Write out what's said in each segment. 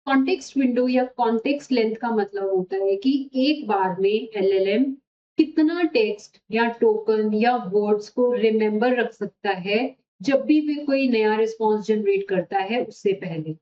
Context window या context length का मतलब होता है कि एक बार में एलएलएम कितना टेक्स्ट या टोकन या वर्ड्स को रिमेंबर रख सकता है जब भी कोई नया रिस्पॉन्स जनरेट करता है उससे पहले।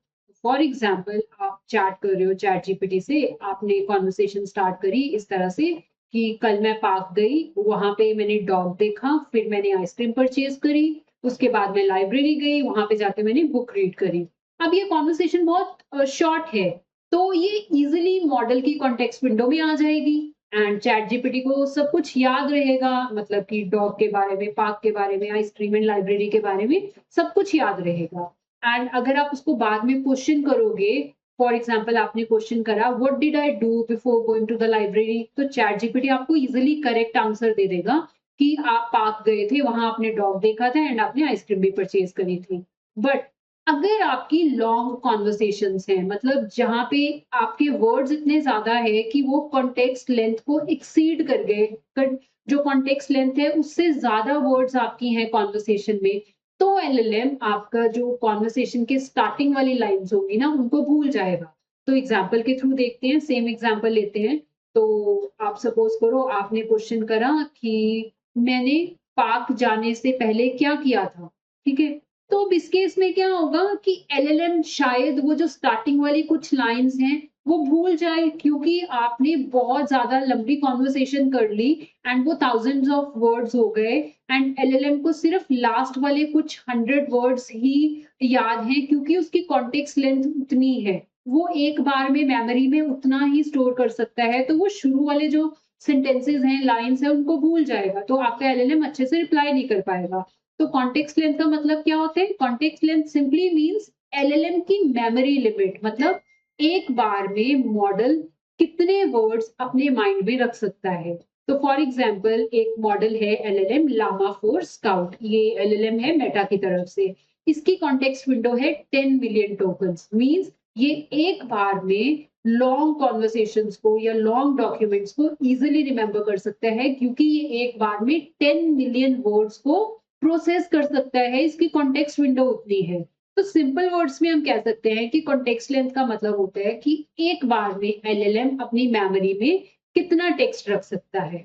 फॉर एग्जाम्पल, आप चैट कर रहे हो चैट जीपीटी से, आपने कॉन्वर्सेशन स्टार्ट करी इस तरह से कि कल मैं पार्क गई, वहां पे मैंने डॉग देखा, फिर मैंने आइसक्रीम परचेज करी, उसके बाद मैं लाइब्रेरी गई, वहां पे जाके मैंने बुक रीड करी। अब ये कॉन्वर्सेशन बहुत शॉर्ट है, तो ये इजीली मॉडल की कॉन्टेक्स्ट विंडो में आ जाएगी एंड चैट जीपीटी को सब कुछ याद रहेगा, मतलब कि डॉग के बारे में, पार्क के बारे में, आइसक्रीम एंड लाइब्रेरी के बारे में सब कुछ याद रहेगा। एंड अगर आप उसको बाद में क्वेश्चन करोगे, फॉर एग्जाम्पल आपने क्वेश्चन करा what did I do before going to the library, तो चैट जीपीटी आपको इजीली करेक्ट आंसर दे देगा कि आप पार्क गए थे, वहां आपने डॉग देखा था एंड आपने आइसक्रीम भी परचेज करी थी। बट अगर आपकी लॉन्ग कॉन्वर्सेशंस हैं, मतलब जहाँ पे आपके वर्ड्स इतने ज़्यादा है कि वो कॉन्टेक्स्ट लेंथ को एक्सीड कर गए, कर जो कॉन्टेक्स्ट लेंथ है उससे ज़्यादा वर्ड्स आपकी हैं कॉन्वर्सेशन में, तो एलएलएम आपका जो कॉन्वर्सेशन के स्टार्टिंग वाली लाइन्स होंगी ना, उनको भूल जाएगा। तो एग्ज़ाम्पल के थ्रू देखते हैं, सेम एग्ज़ाम्पल लेते हैं। तो आप सपोज़ करो आपने क्वेश्चन करा कि मैंने पार्क जाने से पहले क्या किया था? ठीक है? तो अब इस केस में क्या होगा कि एलएलएम शायद वो जो स्टार्टिंग वाली कुछ लाइन्स हैं, वो भूल जाए, क्योंकि आपने बहुत ज़्यादा लंबी कन्वर्सेशन कर ली एंड वो थाउज़ेंड्स ऑफ वर्ड्स हो गए एंड एलएलएम को सिर्फ लास्ट वाले कुछ 100 वर्ड्स ही याद हैं, क्योंकि उसकी कॉन्टेक्स्ट लेंथ उतनी है। वो एक बार में मेमोरी में उतना ही स्टोर कर सकता है, तो वो शुरू वाले जो सेंटेंसेस हैं, लाइन्स हैं, उनको भूल जाएगा, तो आपका एलएलएम अच्छे से रिप्लाई नहीं कर पाएगा। तो कॉन्टेक्स्ट लेंथ का मतलब क्या होता है? Context length simply means LLM की मेमोरी लिमिट, मतलब एक बार में मॉडल कितने वर्ड्स अपने माइंड में रख सकता है। तो फॉर एग्जांपल एक मॉडल है एलएलएम लामा 4 स्काउट, ये एलएलएम है मेटा की तरफ से। इसकी कॉन्टेक्स्ट विंडो है 10 मिलियन टोकन्स, मीन्स ये एक बार में लॉन्ग कॉन्वर्सेशंस को या लॉन्ग डॉक्यूमेंट्स को इजीली रिमेंबर कर सकता है, क्योंकि ये एक बार में 10 मिलियन वर्ड्स को प्रोसेस कर सकता है, इसकी कॉन्टेक्स्ट विंडो उतनी है। तो सिंपल वर्ड्स में हम कह सकते हैं कि कॉन्टेक्स्ट लेंथ का मतलब होता है कि एक बार में एलएलएम अपनी मेमोरी में कितना टेक्स्ट रख सकता है।